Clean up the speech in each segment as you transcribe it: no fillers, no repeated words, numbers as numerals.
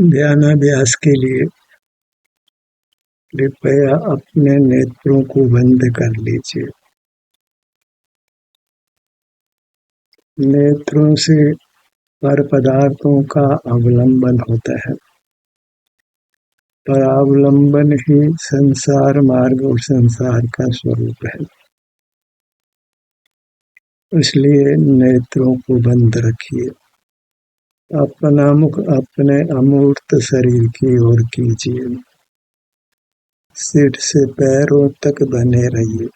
ध्यानाभ्यास के लिए कृपया अपने नेत्रों को बंद कर लीजिए। नेत्रों से पर पदार्थों का अवलंबन होता है। परावलंबन ही संसार मार्ग और संसार का स्वरूप है। इसलिए नेत्रों को बंद रखिए। अपना मुख अपने अमूर्त शरीर की ओर कीजिए। सिर से पैरों तक बने रहिए।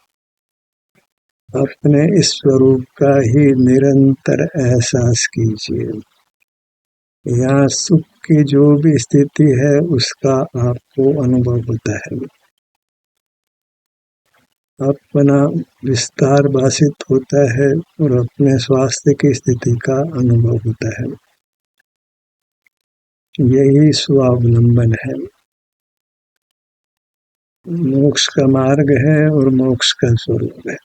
अपने इस स्वरूप का ही निरंतर एहसास कीजिए। यहाँ सुख की जो भी स्थिति है उसका आपको अनुभव होता है। अपना विस्तार भाषित होता है और अपने स्वास्थ्य की स्थिति का अनुभव होता है। यही स्वावलंबन है। मोक्ष का मार्ग है और मोक्ष का स्वरूप है।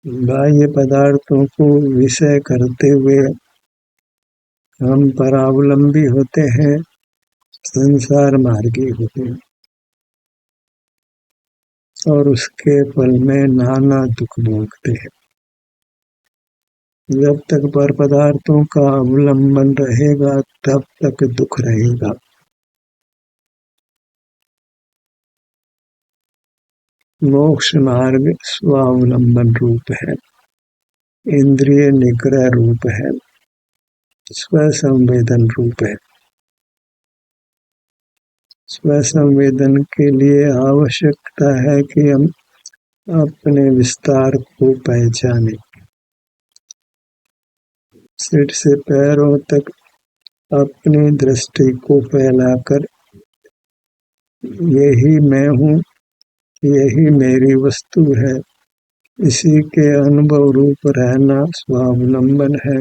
बाह्य पदार्थों को विषय करते हुए हम परावलंबी होते हैं, संसार मार्गी होते हैं और उसके फल में नाना दुख भोगते हैं। जब तक पर पदार्थों का अवलंबन रहेगा तब तक दुख रहेगा। मोक्ष मार्ग स्वावलंबन रूप है, इंद्रिय निग्रह रूप है, स्वसंवेदन रूप है। स्वसंवेदन के लिए आवश्यकता है कि हम अपने विस्तार को पहचानें। सिर से पैरों तक अपनी दृष्टि को फैलाकर यही मैं हूँ, यही मेरी वस्तु है, इसी के अनुभव रूप रहना स्वावलंबन है।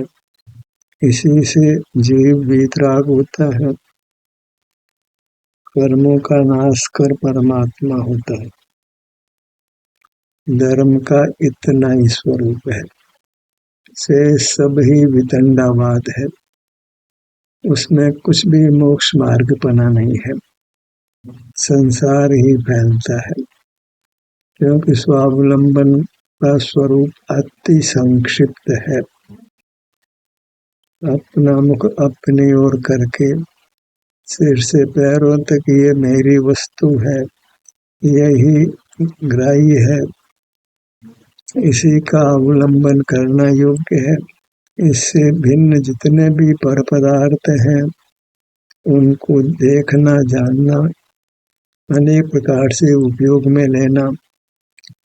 इसी से जीव वीतराग होता है, कर्मों का नाश कर परमात्मा होता है। धर्म का इतना ही स्वरूप है। से सब ही वितंडावाद है, उसमें कुछ भी मोक्ष मार्ग पना नहीं है। संसार ही फैलता है, क्योंकि स्वावलंबन का स्वरूप अति संक्षिप्त है। अपना मुख अपनी ओर करके सिर से पैरों तक ये मेरी वस्तु है, यही ग्राह्य है, इसी का अवलंबन करना योग्य है। इससे भिन्न जितने भी पर पदार्थ हैं उनको देखना, जानना, अनेक प्रकार से उपयोग में लेना,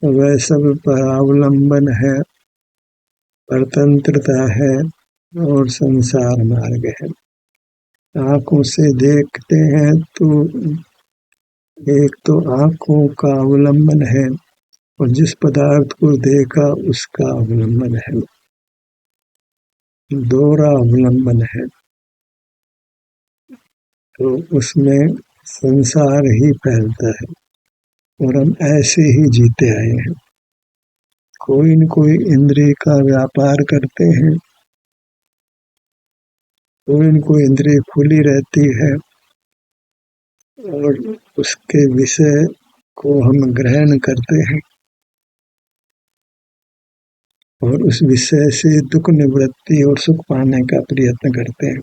वह सब परावलंबन है, परतंत्रता है और संसार मार्ग है। आँखों से देखते हैं तो एक तो आँखों का अवलंबन है और जिस पदार्थ को देखा उसका अवलंबन है, दोहरा अवलंबन है। तो उसमें संसार ही फैलता है और हम ऐसे ही जीते आए हैं। कोई न कोई इंद्रिय का व्यापार करते हैं, कोई न कोई इंद्रिय खुली रहती है और उसके विषय को हम ग्रहण करते हैं और उस विषय से दुख निवृत्ति और सुख पाने का प्रयत्न करते हैं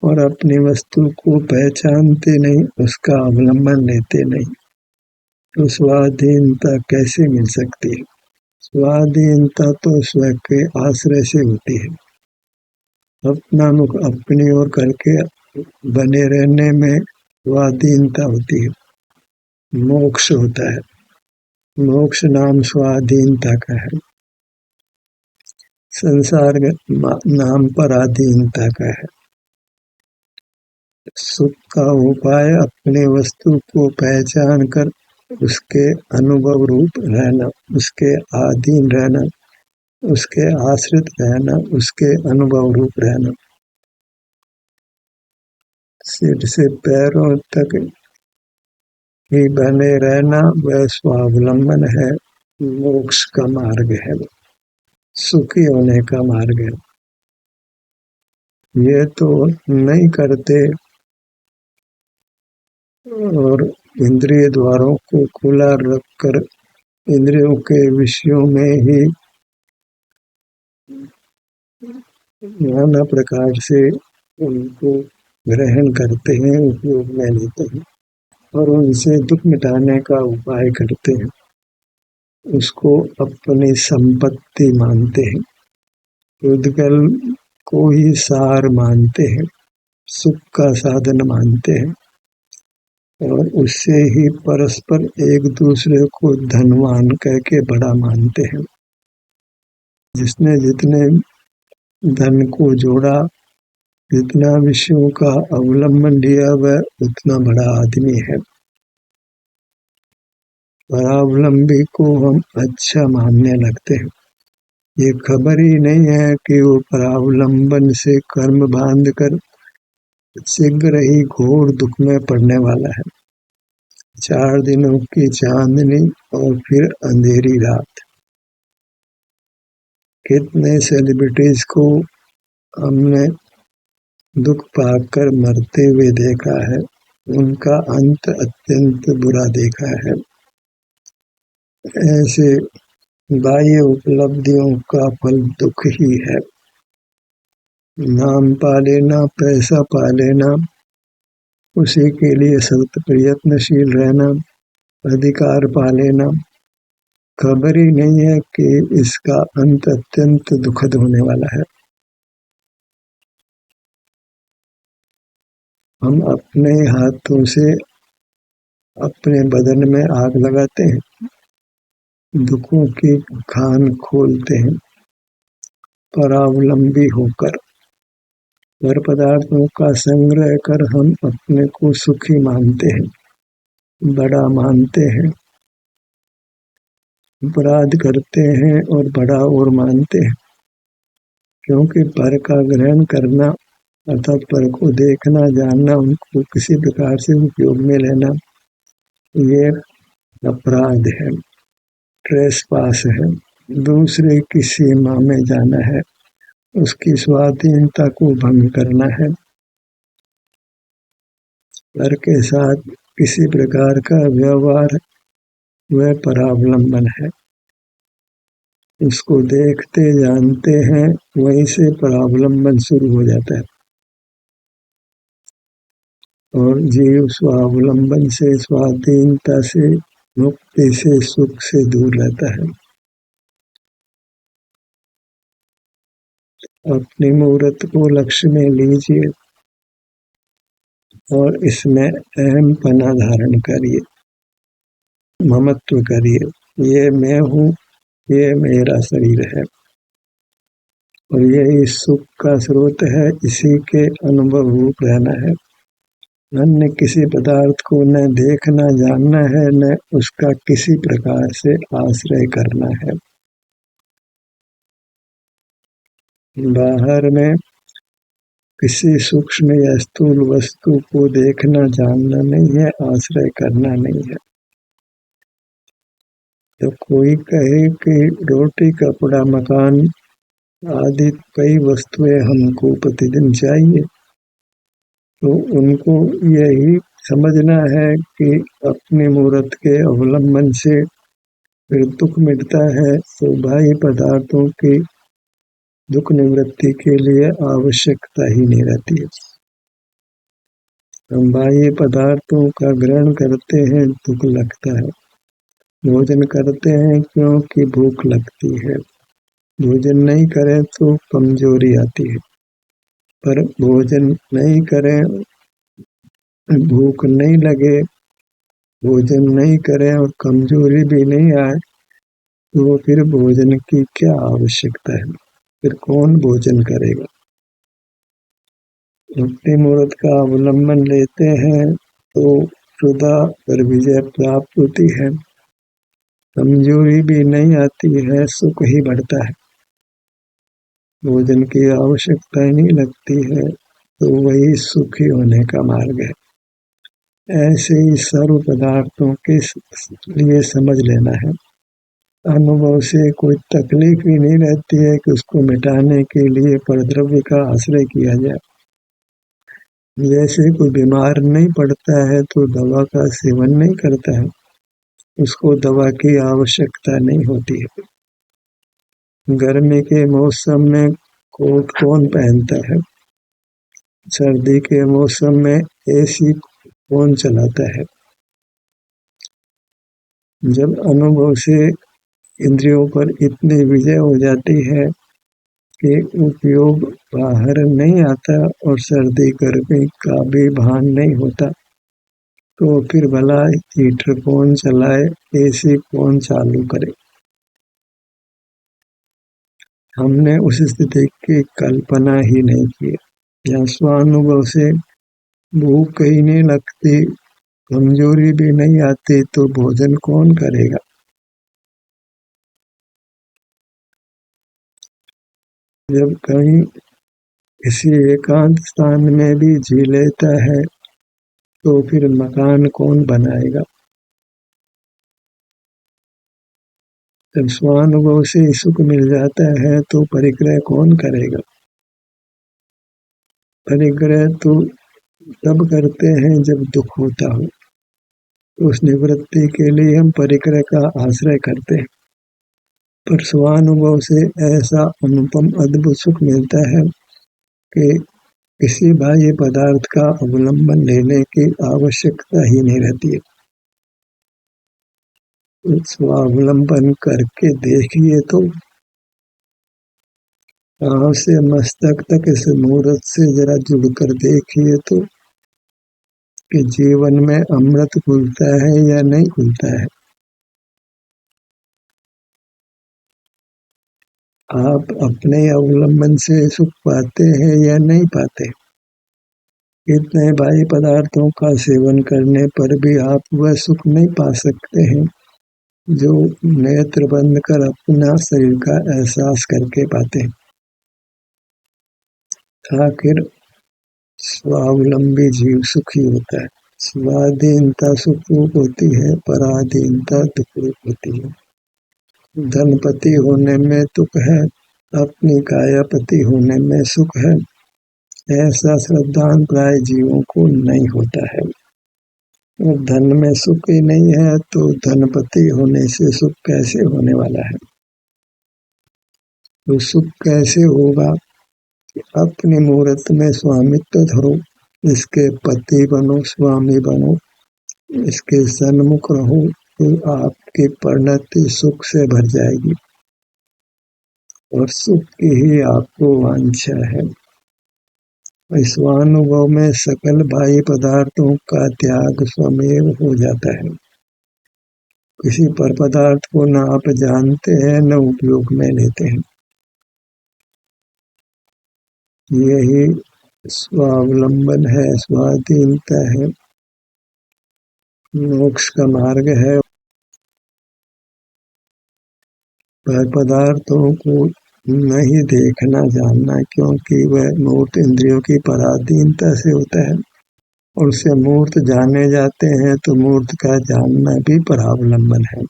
और अपनी वस्तु को पहचानते नहीं, उसका अवलंबन लेते नहीं। तो स्वाधीनता कैसे मिल सकती है? स्वाधीनता तो स्व के आश्रय से होती है। अपना मुख अपनी ओर करके बने रहने में स्वाधीनता होती है, मोक्ष होता है। मोक्ष नाम स्वाधीनता का है, संसार नाम पराधीनता का है। सुख का उपाय अपने वस्तु को पहचान कर उसके अनुभव रूप रहना, उसके अधीन रहना, उसके आश्रित रहना, उसके अनुभव रूप रहना। सिर से पैरों तक ही बने रहना वह स्वावलंबन है, मोक्ष का मार्ग है। सुखी होने का मार्ग है। ये तो नहीं करते और इंद्रिय द्वारों को खुला रखकर इंद्रियों के विषयों में ही नाना प्रकार से उनको ग्रहण करते हैं, उपयोग में लेते हैं और उनसे दुख मिटाने का उपाय करते हैं। उसको अपनी संपत्ति मानते हैं, उद्गल को ही सार मानते हैं, सुख का साधन मानते हैं और उससे ही परस्पर एक दूसरे को धनवान कह के बड़ा मानते हैं। जिसने जितने धन को जोड़ा, जितना विषयों का अवलंबन लिया, वह उतना बड़ा आदमी है। परावलंबी को हम अच्छा मानने लगते हैं। ये खबर ही नहीं है कि वो परावलंबन से कर्म बांध कर शीघ्र ही घोर दुख में पड़ने वाला है। 4 दिनों की चांदनी और फिर अंधेरी रात। कितने सेलिब्रिटीज को हमने दुख पाकर मरते हुए देखा है, उनका अंत अत्यंत बुरा देखा है। ऐसे बाह्य उपलब्धियों का फल दुख ही है। नाम पा लेना, पैसा पा लेना, उसी के लिए सतत प्रयत्नशील रहना, अधिकार पा लेना, खबर ही नहीं है कि इसका अंत अत्यंत दुखद होने वाला है। हम अपने हाथों से अपने बदन में आग लगाते हैं, दुखों की खान खोलते हैं, परावलंबी होकर। पर पदार्थों का संग्रह कर हम अपने को सुखी मानते हैं, बड़ा मानते हैं, अपराध करते हैं और बड़ा और मानते हैं। क्योंकि पर का ग्रहण करना अर्थात पर को देखना, जानना, उनको किसी प्रकार से उपयोग में लेना, ये अपराध है, ट्रेसपास है, दूसरे की सीमा में जाना है, उसकी स्वाधीनता को भंग करना है। पर के साथ किसी प्रकार का व्यवहार वह परावलंबन है। उसको देखते जानते हैं, वहीं से परावलंबन शुरू हो जाता है और जीव स्वावलंबन से, स्वाधीनता से, मुक्ति से, सुख से दूर रहता है। अपनी मूर्त को लक्ष्य में लीजिए और इसमें अहम पना धारण करिए, ममत्व करिए। ये मैं हूँ, ये मेरा शरीर है और यही सुख का स्रोत है, इसी के अनुभव रूप रहना है। अन्य किसी पदार्थ को न देखना जानना है, न उसका किसी प्रकार से आश्रय करना है। बाहर में किसी सूक्ष्म या स्थूल वस्तु को देखना जानना नहीं है, आश्रय करना नहीं है। तो कोई कहे कि रोटी, कपड़ा, मकान आदि कई वस्तुएं हमको प्रतिदिन चाहिए, तो उनको यही समझना है कि अपनी मूर्त के अवलंबन से फिर दुख मिटता है, तो बाह्य पदार्थों की दुख निवृत्ति के लिए आवश्यकता ही नहीं रहती है। हम बाह्य पदार्थों का ग्रहण करते हैं, दुख लगता है। भोजन करते हैं क्योंकि भूख लगती है, भोजन नहीं करें तो कमजोरी आती है। पर भोजन नहीं करें, भूख नहीं लगे, भोजन नहीं करें और कमजोरी भी नहीं आए, तो फिर भोजन की क्या आवश्यकता है? फिर कौन भोजन करेगा? अपनी मूर्त का अवलंबन लेते हैं तो क्षुधा पर विजय प्राप्त होती है, कमजोरी भी नहीं आती है, सुख ही बढ़ता है, भोजन की आवश्यकता नहीं लगती है, तो वही सुखी होने का मार्ग है। ऐसे ही सर्व पदार्थों के लिए समझ लेना है। अनुभव से कोई तकलीफ ही नहीं रहती है कि उसको मिटाने के लिए परद्रव्य का आश्रय किया जाए। जैसे कोई बीमार नहीं पड़ता है तो दवा का सेवन नहीं करता है, उसको दवा की आवश्यकता नहीं होती है। गर्मी के मौसम में कोट कौन पहनता है? सर्दी के मौसम में एसी कौन चलाता है? जब अनुभव से इंद्रियों पर इतनी विजय हो जाती है कि उपयोग बाहर नहीं आता और सर्दी गर्मी का भी भान नहीं होता, तो फिर भला हीटर कौन चलाए, एसी कौन चालू करे? हमने उस स्थिति की कल्पना ही नहीं की। या स्वानुभव से भूख ही नहीं लगती, कमजोरी भी नहीं आती, तो भोजन कौन करेगा? जब कहीं किसी एकांत स्थान में भी जी लेता है तो फिर मकान कौन बनाएगा? जब स्वानुभव से सुख मिल जाता है तो परिग्रह कौन करेगा? परिग्रह तो तब करते हैं जब दुख होता हो, उस निवृत्ति के लिए हम परिग्रह का आश्रय करते हैं। पर स्वानुभव से ऐसा अनुपम अद्भुत सुख मिलता है कि किसी बाह्य पदार्थ का अवलंबन लेने की आवश्यकता ही नहीं रहती है। स्वावलंबन करके देखिए तो पांव से मस्तक तक इस मुहूर्त से जरा जुड़कर देखिए तो कि जीवन में अमृत खुलता है या नहीं खुलता है। आप अपने अवलंबन से सुख पाते हैं या नहीं पाते? इतने बाह्य पदार्थों का सेवन करने पर भी आप वह सुख नहीं पा सकते हैं जो नेत्र बंद कर अपना शरीर का एहसास करके पाते हैं। आखिर स्वावलंबी जीव सुखी होता है। स्वाधीनता सुख रूप होती है, पराधीनता दुख रूप होती है। धनपति होने में दुख है, अपनी कायापति होने में सुख है, ऐसा श्रद्धान प्राय जीवों को नहीं होता है। धन में सुख ही नहीं है तो धनपति होने से सुख कैसे होने वाला है? तो सुख कैसे होगा? अपनी मुहूर्त में स्वामित्व धरो, इसके पति बनो, स्वामी बनो, इसके सन्मुख रहो, तो आपकी परिणति सुख से भर जाएगी और सुख की ही आपको वांछा है। स्वानुभव में सकल बाह्य पदार्थों का त्याग स्वमेव हो जाता है। किसी पर पदार्थ को न आप जानते हैं न उपयोग में लेते हैं। यही स्वावलंबन है, स्वाधीनता है, मोक्ष का मार्ग है। पर पदार्थों को नहीं देखना जानना, क्योंकि वह मूर्त इंद्रियों की पराधीनता से होता है और उसे मूर्त जाने जाते हैं तो मूर्त का जानना भी परावलंबन है।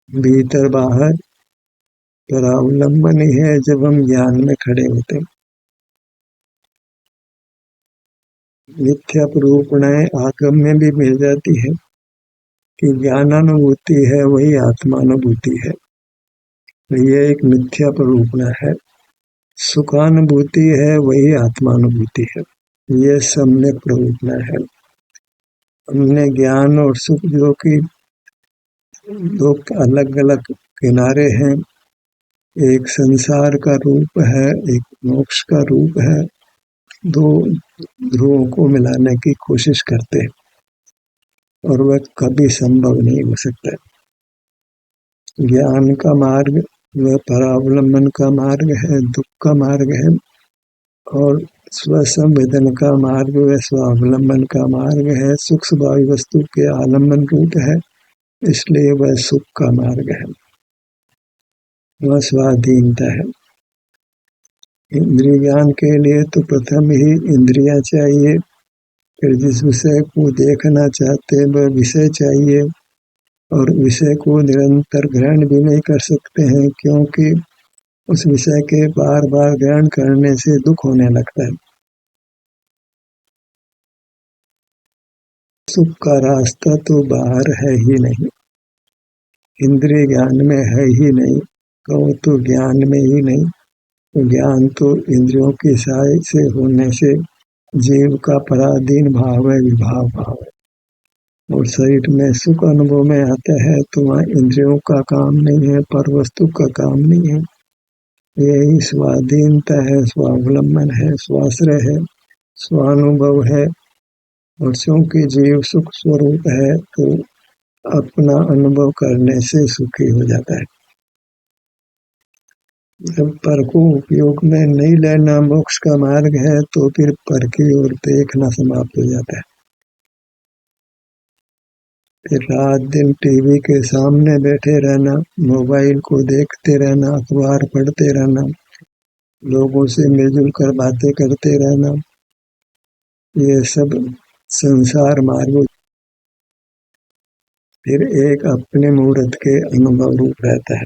भीतर बाहर परावलंबन ही है जब हम ज्ञान में खड़े होते हैं। मिथ्या प्रूपणाएं आगम में भी मिल जाती है कि ज्ञानानुभूति है वही आत्मानुभूति है, यह एक मिथ्या प्रूपणा है। सुखानुभूति है वही आत्मानुभूति है, यह सम्यक प्रूपणा है। हमने ज्ञान और सुख जो कि दो अलग अलग किनारे हैं, एक संसार का रूप है, एक मोक्ष का रूप है, दो ध्रुवों को मिलाने की कोशिश करते हैं और वह कभी संभव नहीं हो सकता। ज्ञान का मार्ग वह परावलंबन का मार्ग है, दुख का मार्ग है, और स्वसंवेदन का मार्ग वह स्वावलंबन का मार्ग है। सुख स्वभावी वस्तु के आलम्बन रूप है, इसलिए वह सुख का मार्ग है, वह स्वाधीनता है। इंद्रिय ज्ञान के लिए तो प्रथम ही इंद्रियां चाहिए, फिर जिस विषय को देखना चाहते वह विषय चाहिए, और विषय को निरंतर ग्रहण भी नहीं कर सकते हैं, क्योंकि उस विषय के बार बार ग्रहण करने से दुख होने लगता है। सुख का रास्ता तो बाहर है ही नहीं, इंद्रिय ज्ञान में है ही नहीं, कहो तो ज्ञान में ही नहीं। तो ज्ञान तो इंद्रियों की सहाय से होने से जीव का पराधीन भाव है, विभाव भाव है। और शरीर में सुख अनुभव में आता है तो वहाँ इंद्रियों का काम नहीं है, पर वस्तु का काम नहीं है। यही स्वाधीनता है, स्वावलंबन है, स्वाश्रय है, स्वानुभव है। और क्योंकि जीव सुख स्वरूप है तो अपना अनुभव करने से सुखी हो जाता है। जब पर को उपयोग में नहीं लेना मोक्ष का मार्ग है तो फिर पर की ओर देखना समाप्त हो जाता है। फिर रात दिन टीवी के सामने बैठे रहना, मोबाइल को देखते रहना, अखबार पढ़ते रहना, लोगों से मिलजुल कर बातें करते रहना, ये सब संसार मार्ग फिर एक अपने मुहूर्त के अनुभव रूप रहता है।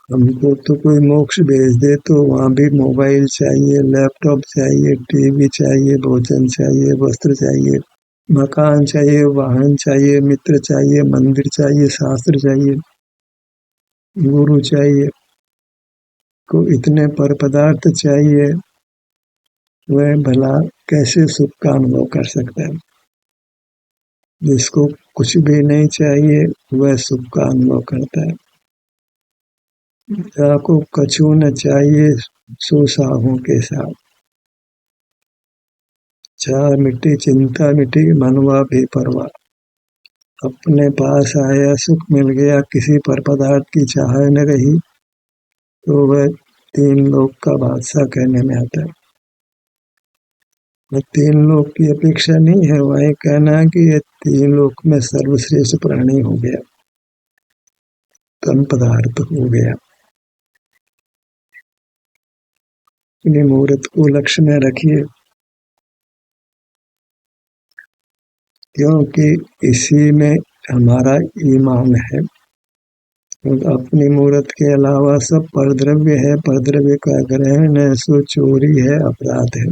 हमको तो कोई मोक्ष भेज दे तो वहाँ भी मोबाइल चाहिए, लैपटॉप चाहिए, टीवी चाहिए, भोजन चाहिए, वस्त्र चाहिए, मकान चाहिए, वाहन चाहिए, मित्र चाहिए, मंदिर चाहिए, शास्त्र चाहिए, गुरु चाहिए। को इतने पर पदार्थ चाहिए, वह भला कैसे सुख का अनुभव कर सकता है। जिसको कुछ भी नहीं चाहिए वह सुख का अनुभव करता है। जाको कछु न चाहिए सो साहों के साथ, चाह मिट्टी चिंता मिट्टी मनवा बेपरवाह। अपने पास आया सुख मिल गया, किसी पर पदार्थ की चाह न रही तो वह तीन लोक का बादशाह कहने में आता है। वह तीन लोक की अपेक्षा नहीं है, वह कहना है कि ये तीन लोक में सर्वश्रेष्ठ प्राणी हो गया, तन पदार्थ हो गया। इन्हीं मुहूर्त को लक्ष्य में रखिए, क्योंकि इसी में हमारा ईमान है। अपनी मूर्त के अलावा सब परद्रव्य है, परद्रव्य का ग्रहण है सो चोरी है, अपराध है,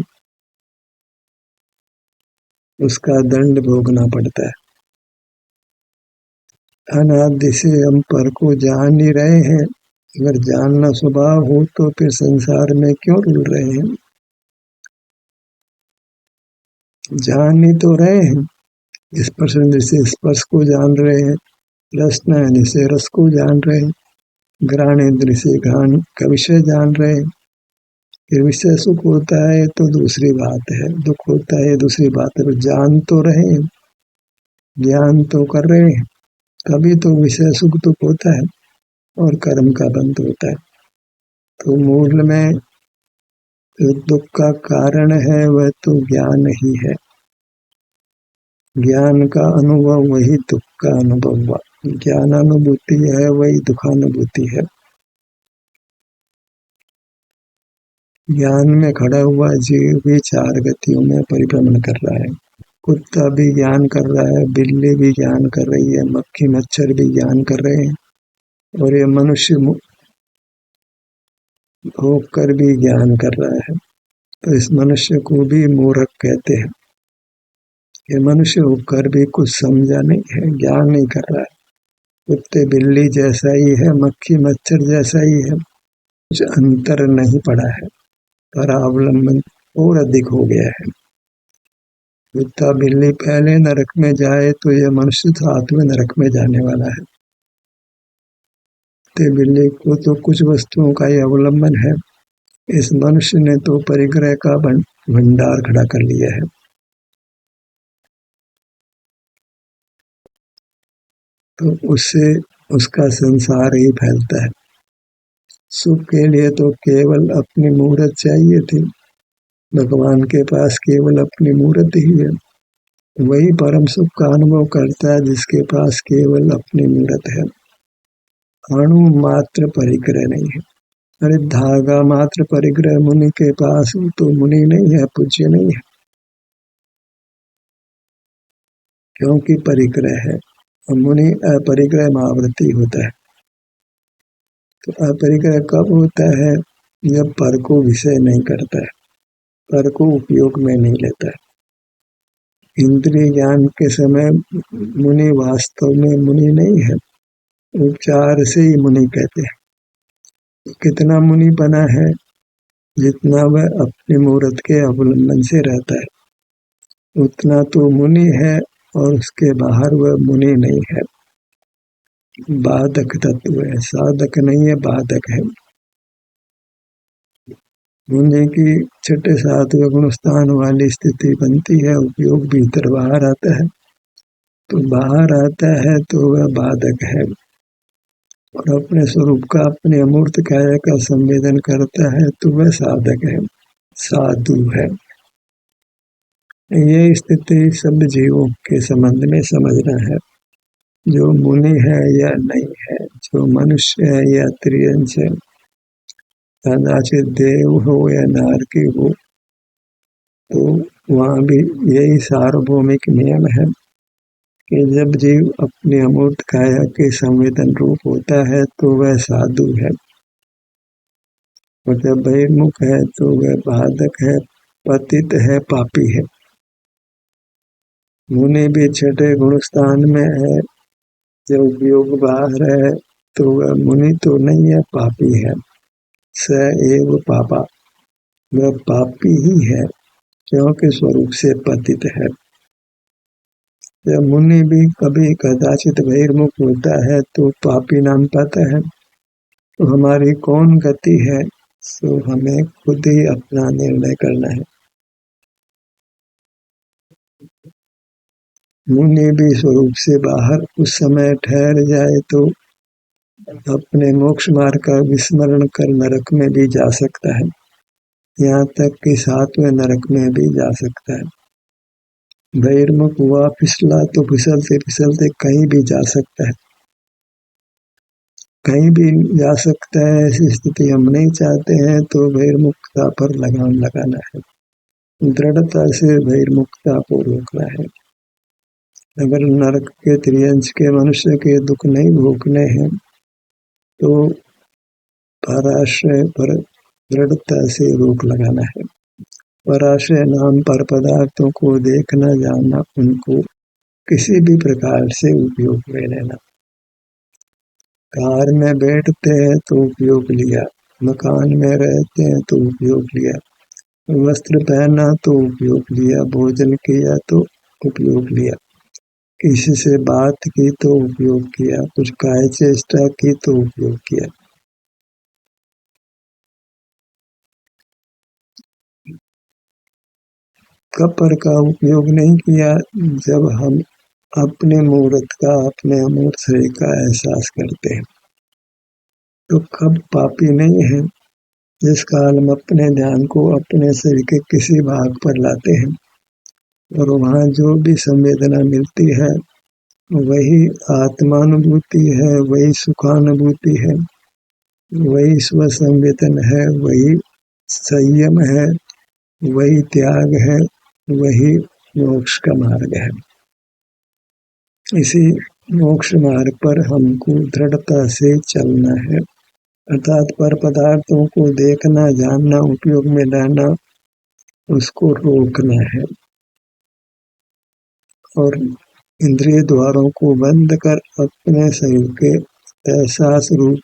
उसका दंड भोगना पड़ता है। अनादि से हम पर को जान ही रहे हैं, अगर जानना स्वभाव हो तो फिर संसार में क्यों रुल रहे हैं। जान ही तो रहे हैं, स्पर्श से स्पर्श को जान रहे हैं, रसना से रस को जान रहे हैं, घ्राण इंद्र से घ्राण का विषय जान रहे हैं। फिर विषय सुख होता है तो दूसरी बात है, दुख होता है दूसरी बात है। जान तो रहे हैं, ज्ञान तो कर रहे हैं, तभी तो विषय सुख दुख होता है और कर्म का बंध होता है। तो मूल में जो दुख का कारण है वह तो ज्ञान ही है। ज्ञान का अनुभव वही दुख का अनुभव हुआ, ज्ञानानुभूति है वही दुखानुभूति है। ज्ञान में खड़ा हुआ जीव भी चार गतियों में परिभ्रमण कर रहा है। कुत्ता भी ज्ञान कर रहा है, बिल्ली भी ज्ञान कर रही है, मक्खी मच्छर भी ज्ञान कर रहे हैं, और ये मनुष्य होकर भी ज्ञान कर रहा है। तो इस मनुष्य को भी मूर्ख कहते हैं। ये मनुष्य होकर भी कुछ समझा नहीं है, ज्ञान नहीं कर रहा है। कुत्ते बिल्ली जैसा ही है, मक्खी मच्छर जैसा ही है, कुछ अंतर नहीं पड़ा है, पर अवलंबन और अधिक हो गया है। कुत्ता बिल्ली पहले नरक में जाए तो यह मनुष्य साथ में नरक में जाने वाला है। कुत्ते बिल्ली को तो कुछ वस्तुओं का ही अवलंबन है, इस मनुष्य ने तो परिग्रह का भंडार खड़ा कर लिया है। तो उससे उसका संसार ही फैलता है। सुख के लिए तो केवल अपनी मूर्त चाहिए थी, भगवान के पास केवल अपनी मूर्त ही है। वही परम सुख का अनुभव करता है जिसके पास केवल अपनी मूर्त है। अणु मात्र परिग्रह नहीं है। अरे धागा मात्र परिग्रह मुनि के पास तो मुनि नहीं है, पूज्य नहीं है। क्योंकि परिग्रह है। मुनि अपरिग्रह महाव्रती होता है। तो अपरिग्रह कब होता है? जब पर को विषय नहीं करता है, पर को उपयोग में नहीं लेता है। इंद्रिय ज्ञान के समय मुनि वास्तव में मुनि नहीं है, उपचार से ही मुनि कहते हैं। कितना मुनि बना है? जितना वह अपने मुहूर्त के अवलंबन से रहता है उतना तो मुनि है, और उसके बाहर वह मुनि नहीं है। बाधक तत्व है, साधक नहीं है, बाधक है। मुनि की छठे सातवें गुण स्थान वाली स्थिति बनती है, उपयोग भीतर बाहर आता है। तो बाहर आता है तो वह बाधक है, और अपने स्वरूप का, अपने अमूर्त काया का संवेदन करता है तो वह साधक है, साधु है। ये स्थिति सब जीवों के संबंध में समझना है। जो मुनि है या नहीं है, जो मनुष्य है या त्रियंश है, कदाचित देव हो या नारकी हो, तो वहाँ भी यही सार्वभौमिक नियम है कि जब जीव अपने अमूर्त काया के संवेदन रूप होता है तो वह साधु है, और जब बहिर्मुख है तो वह बाधक है, पतित है, पापी है। मुनि भी छठे गुण स्थान में है, जब उपयोग बाहर है तो वह मुनि तो नहीं है, पापी है। स एव पापा, वह पापी ही है, क्योंकि स्वरूप से पतित है। जब मुनि भी कभी कदाचित बहिर्मुख होता है तो पापी नाम पाता है। तो हमारी कौन गति है? सो हमें खुद ही अपना निर्णय करना है। मुनि भी स्वरूप से बाहर उस समय ठहर जाए तो अपने मोक्ष मार्ग का विस्मरण कर नरक में भी जा सकता है, यहाँ तक कि सातवें नरक में भी जा सकता है। बहिर्मुख हुआ, फिसला तो फिसलते फिसलते कहीं भी जा सकता है, कहीं भी जा सकता है। ऐसी स्थिति हम नहीं चाहते हैं, तो बहिर्मुखता पर लगाम लगाना है, दृढ़ता से बहिर्मुखता को रोकना है। अगर नरक के त्रियंश के मनुष्य के दुख नहीं भोगने हैं तो पराश्रय पर दृढ़ता से रोक लगाना है। पराश्रय नाम पर पदार्थों को देखना, जानना, उनको किसी भी प्रकार से उपयोग में लेना। कार में बैठते हैं तो उपयोग लिया, मकान में रहते हैं तो उपयोग लिया, वस्त्र पहना तो उपयोग लिया, भोजन किया तो उपयोग लिया, किसी से बात की तो उपयोग किया, कुछ काय चेष्टा की तो उपयोग किया। कपर का उपयोग नहीं किया जब हम अपने मूर्त का, अपने अमूर्त शरीर का एहसास करते हैं। तो कब पापी नहीं है? जिस काल हम अपने ध्यान को अपने शरीर के किसी भाग पर लाते हैं और वहाँ जो भी संवेदना मिलती है वही आत्मानुभूति है, वही सुखानुभूति है, वही स्व संवेदन है, वही संयम है, वही त्याग है, वही मोक्ष का मार्ग है। इसी मोक्ष मार्ग पर हमको दृढ़ता से चलना है, अर्थात पर पदार्थों को देखना, जानना, उपयोग में लाना, उसको रोकना है, और इंद्रिय द्वारों को बंद कर अपने शरीर के एहसास रूप,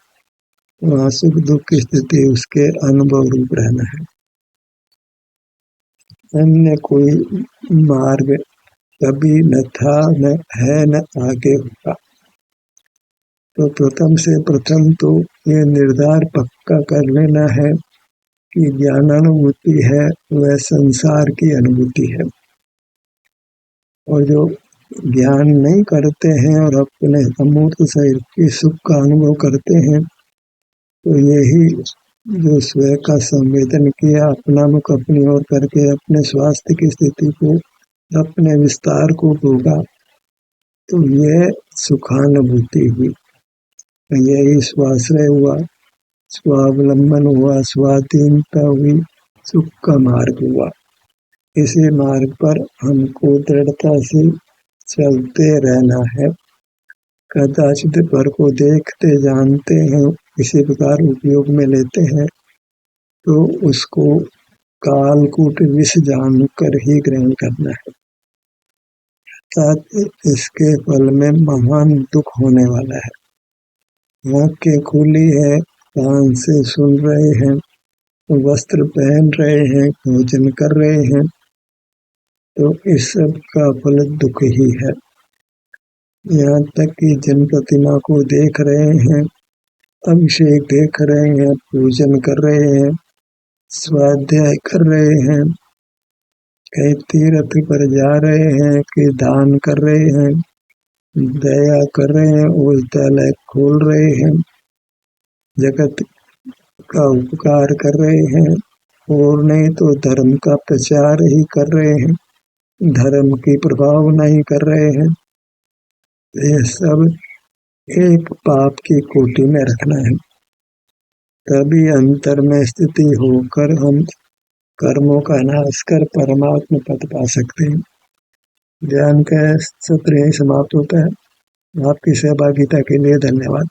वहाँ सुख दुख की स्थिति उसके अनुभव रूप रहना है। अन्य कोई मार्ग कभी न था, न है, न आगे होगा। तो प्रथम तो ये निर्धार पक्का कर लेना है कि ज्ञानानुभूति है वह संसार की अनुभूति है, और जो ज्ञान नहीं करते हैं और अपने अमूर्त शरीर की सुख का अनुभव करते हैं, तो यही जो स्वयं का संवेदन किया, अपना मुख अपनी ओर करके अपने स्वास्थ्य की स्थिति को, अपने विस्तार को भोगा, तो यह सुखानुभूति हुई, यही स्वाश्रय हुआ, स्वावलंबन हुआ, स्वाधीनता हुई, सुख का मार्ग हुआ। इसी मार्ग पर हमको दृढ़ता से चलते रहना है। कदाचित पर को देखते जानते हैं, किसी प्रकार उपयोग में लेते हैं तो उसको कालकूट विष जानकर ही ग्रहण करना है। अर्थात इसके फल में महान दुख होने वाला है। आँखें खुली है, कान से सुन रहे हैं, वस्त्र पहन रहे हैं, भोजन कर रहे हैं, तो इस सब का फल दुख ही है। यहाँ तक कि जिन प्रतिमा को देख रहे हैं, अभिषेक देख रहे हैं, पूजन कर रहे हैं, स्वाध्याय कर रहे हैं, कहीं तीर्थ पर जा रहे हैं कि दान कर रहे हैं, दया कर रहे हैं, औषधालय खोल रहे हैं, जगत का उपकार कर रहे हैं, और नहीं तो धर्म का प्रचार ही कर रहे हैं, धर्म की प्रभाव नहीं कर रहे हैं। यह सब एक पाप की कोटि में रखना है। तभी अंतर में स्थिति होकर हम कर्मों का नाश कर परमात्मा पद पा सकते हैं। ज्ञान का सत्र यही समाप्त होता है। आपकी सहभागिता के लिए धन्यवाद।